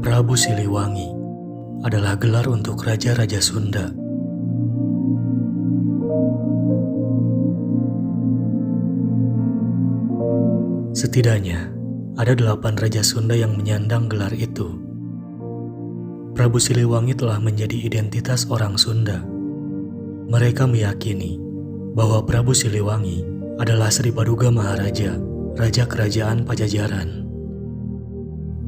Prabu Siliwangi adalah gelar untuk raja-raja Sunda. Setidaknya, ada 8 raja Sunda yang menyandang gelar itu. Prabu Siliwangi telah menjadi identitas orang Sunda. Mereka meyakini bahwa Prabu Siliwangi adalah Sri Paduka Maharaja, Raja Kerajaan Pajajaran.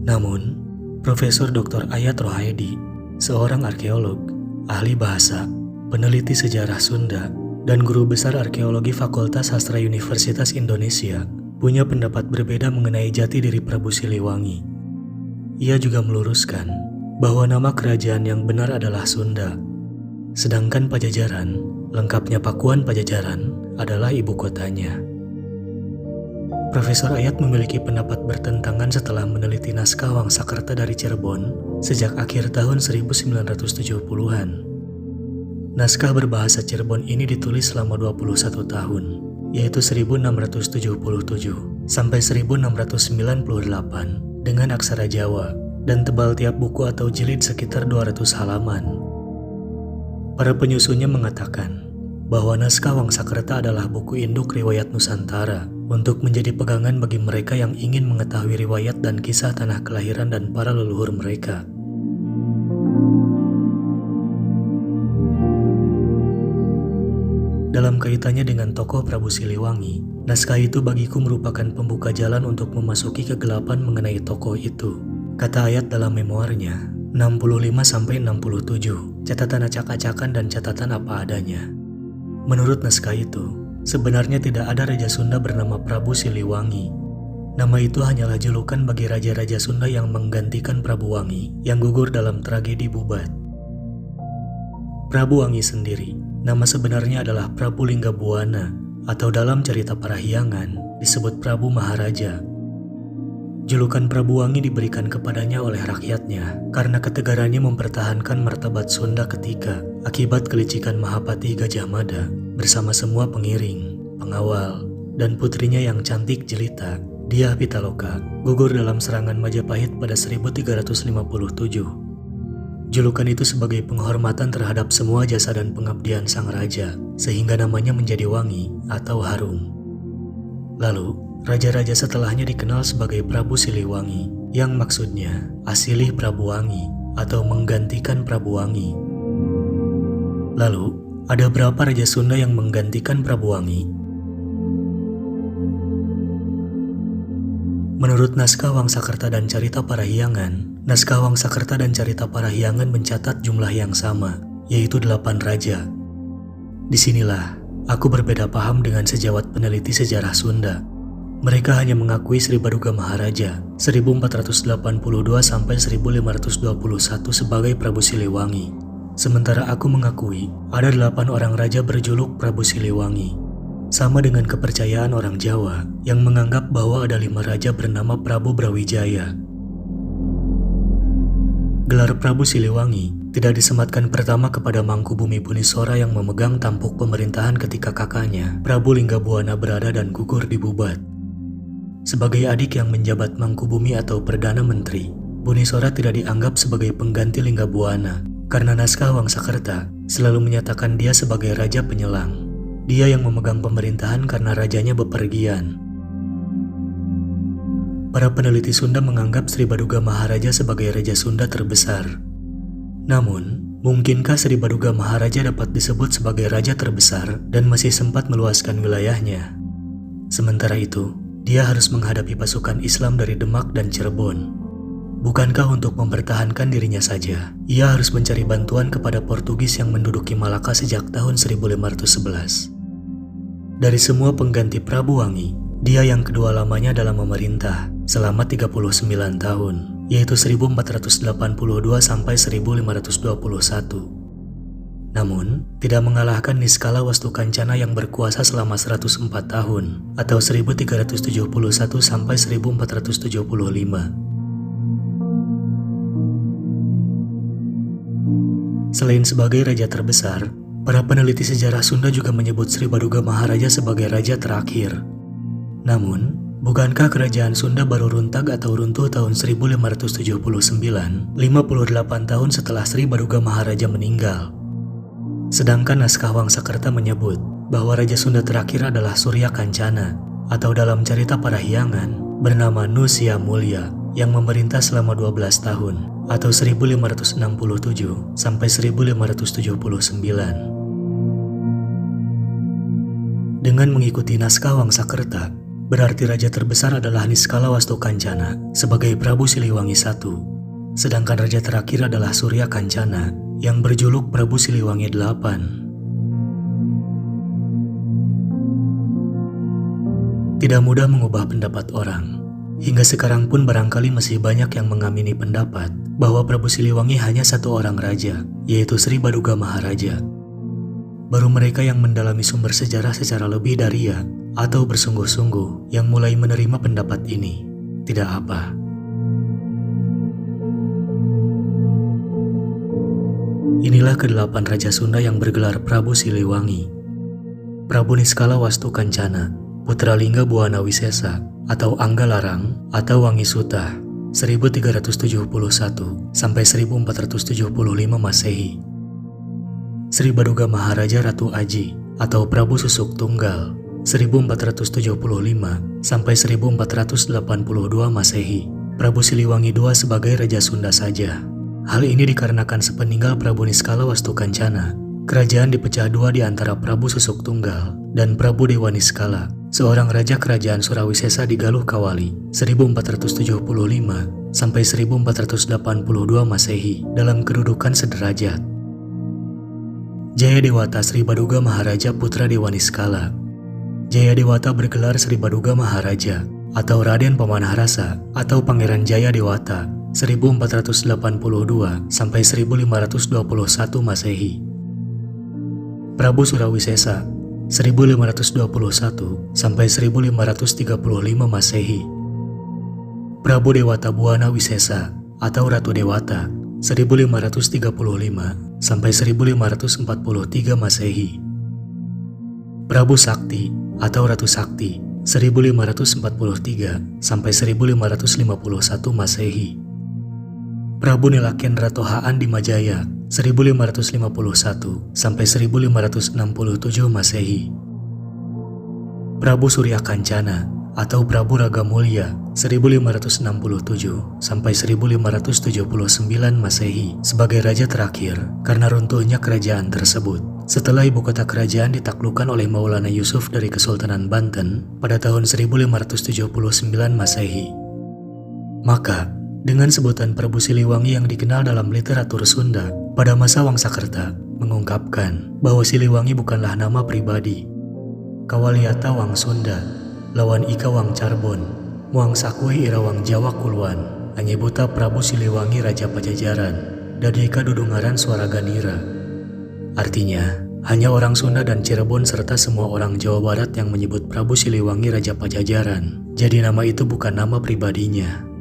Namun, Profesor Dr. Ayat Rohaidi, seorang arkeolog, ahli bahasa, peneliti sejarah Sunda, dan guru besar arkeologi Fakultas Sastra Universitas Indonesia, punya pendapat berbeda mengenai jati diri Prabu Siliwangi. Ia juga meluruskan bahwa nama kerajaan yang benar adalah Sunda, sedangkan Pajajaran, lengkapnya Pakuan Pajajaran, adalah ibu kotanya. Profesor Ayat memiliki pendapat bertentangan setelah meneliti naskah Wangsakerta dari Cirebon sejak akhir tahun 1970-an. Naskah berbahasa Cirebon ini ditulis selama 21 tahun, yaitu 1677 sampai 1698 dengan aksara Jawa dan tebal tiap buku atau jilid sekitar 200 halaman. Para penyusunnya mengatakan bahwa naskah Wangsakerta adalah buku induk riwayat Nusantara untuk menjadi pegangan bagi mereka yang ingin mengetahui riwayat dan kisah tanah kelahiran dan para leluhur mereka. Dalam kaitannya dengan tokoh Prabu Siliwangi, naskah itu bagiku merupakan pembuka jalan untuk memasuki kegelapan mengenai tokoh itu. Kata Ayat dalam memoarnya, 65-67, catatan acak-acakan dan catatan apa adanya. Menurut naskah itu, sebenarnya tidak ada raja Sunda bernama Prabu Siliwangi. Nama itu hanyalah julukan bagi raja-raja Sunda yang menggantikan Prabu Wangi yang gugur dalam tragedi Bubat. Prabu Wangi sendiri, nama sebenarnya adalah Prabu Linggabuana, atau dalam cerita Parahyangan disebut Prabu Maharaja. Julukan Prabu Wangi diberikan kepadanya oleh rakyatnya karena ketegarannya mempertahankan martabat Sunda ketika akibat kelicikan Mahapati Gajah Mada bersama semua pengiring, pengawal, dan putrinya yang cantik jelita, Dyah Pitaloka, gugur dalam serangan Majapahit pada 1357. Julukan itu sebagai penghormatan terhadap semua jasa dan pengabdian sang raja, sehingga namanya menjadi Wangi atau harum. Lalu, raja-raja setelahnya dikenal sebagai Prabu Siliwangi, yang maksudnya asilih Prabu Wangi atau menggantikan Prabu Wangi. Lalu, ada berapa raja Sunda yang menggantikan Prabu Wangi? Menurut naskah Wangsakerta dan Carita Parahyangan, naskah Wangsakerta dan Carita Parahyangan mencatat jumlah yang sama, yaitu 8 raja. Disinilah aku berbeda paham dengan sejawat peneliti sejarah Sunda. Mereka hanya mengakui Sri Paduka Maharaja 1482 sampai 1521 sebagai Prabu Siliwangi. Sementara aku mengakui ada 8 orang raja berjuluk Prabu Siliwangi. Sama dengan kepercayaan orang Jawa yang menganggap bahwa ada 5 raja bernama Prabu Brawijaya. Gelar Prabu Siliwangi tidak disematkan pertama kepada Mangkubumi Bunisora yang memegang tampuk pemerintahan ketika kakaknya, Prabu Linggabuana berada dan gugur di Bubat. Sebagai adik yang menjabat Mangkubumi atau Perdana Menteri, Bunisora tidak dianggap sebagai pengganti Linggabuana karena naskah Wangsakerta selalu menyatakan dia sebagai raja penyelang. Dia yang memegang pemerintahan karena rajanya bepergian. Para peneliti Sunda menganggap Sri Paduka Maharaja sebagai raja Sunda terbesar. Namun, mungkinkah Sri Paduka Maharaja dapat disebut sebagai raja terbesar dan masih sempat meluaskan wilayahnya? Sementara itu, dia harus menghadapi pasukan Islam dari Demak dan Cirebon. Bukankah untuk mempertahankan dirinya saja, ia harus mencari bantuan kepada Portugis yang menduduki Malaka sejak tahun 1511. Dari semua pengganti Prabu Wangi, dia yang kedua lamanya dalam memerintah selama 39 tahun, yaitu 1482 sampai 1521. Namun, tidak mengalahkan Niskala Wastukancana yang berkuasa selama 104 tahun, atau 1371 sampai 1475. Selain sebagai raja terbesar, para peneliti sejarah Sunda juga menyebut Sri Paduka Maharaja sebagai raja terakhir. Namun, Bukankah kerajaan Sunda baru runtag atau runtuh tahun 1579, 58 tahun setelah Sri Baduga Maharaja meninggal? Sedangkan naskah Wangsakerta menyebut bahwa Raja Sunda terakhir adalah Surya Kancana, atau dalam cerita Parahyangan bernama Nusya Mulya, yang memerintah selama 12 tahun atau 1567 sampai 1579. Dengan mengikuti naskah Wangsakerta, berarti raja terbesar adalah Niskala Wastukancana sebagai Prabu Siliwangi I, sedangkan raja terakhir adalah Surya Kancana yang berjuluk Prabu Siliwangi VIII. Tidak mudah mengubah pendapat orang. Hingga sekarang pun barangkali masih banyak yang mengamini pendapat bahwa Prabu Siliwangi hanya satu orang raja, yaitu Sri Baduga Maharaja. Baru mereka yang mendalami sumber sejarah secara lebih daria atau bersungguh-sungguh yang mulai menerima pendapat ini. Tidak apa. Inilah ke-8 Raja Sunda yang bergelar Prabu Siliwangi. Prabu Niskala Wastukancana, Putra Lingga Buana Wisesa atau Angga Larang atau Wangi Suta, 1371 sampai 1475 Masehi. Sri Baduga Maharaja Ratu Aji atau Prabu Susuk Tunggal, 1475 sampai 1482 Masehi. Prabu Siliwangi II sebagai Raja Sunda saja. Hal ini dikarenakan sepeninggal Prabu Niskala Wastukancana, kerajaan dipecah dua di antara Prabu Susuk Tunggal dan Prabu Dewa Niskala, seorang raja kerajaan Surawisesa di Galuh Kawali, 1475 sampai 1482 Masehi dalam kedudukan sederajat. Jaya Dewata Sri Baduga Maharaja Putra Dewa Niskala. Jaya Dewata bergelar Sri Baduga Maharaja atau Raden Pemanah Rasa atau Pangeran Jaya Dewata, 1482 sampai 1521 Masehi. Prabu Surawisesa, 1521 sampai 1535 Masehi. Prabu Dewata Buana Wisesa atau Ratu Dewata, 1535 sampai 1543 Masehi. Prabu Sakti atau Ratu Sakti, 1543 sampai 1551 Masehi. Prabu Nilakendra Tohaan di Majaya, 1551 sampai 1567 Masehi. Prabu Surya Kancana atau Prabu Ragamulya, 1567 sampai 1579 Masehi sebagai raja terakhir karena runtuhnya kerajaan tersebut setelah ibu kota kerajaan ditaklukkan oleh Maulana Yusuf dari Kesultanan Banten pada tahun 1579 Masehi. Maka, dengan sebutan Prabu Siliwangi yang dikenal dalam literatur Sunda pada masa Wangsakerta mengungkapkan bahwa Siliwangi bukanlah nama pribadi. Kawaliata Wang Sunda, lawan ika Wang Carbon, Muang Sakui ira Wang Jawa Kuluan, anyebuta Prabu Siliwangi Raja Pajajaran, dadeka dudungaran Swaraganira. Artinya, hanya orang Sunda dan Cirebon serta semua orang Jawa Barat yang menyebut Prabu Siliwangi Raja Pajajaran. Jadi nama itu bukan nama pribadinya.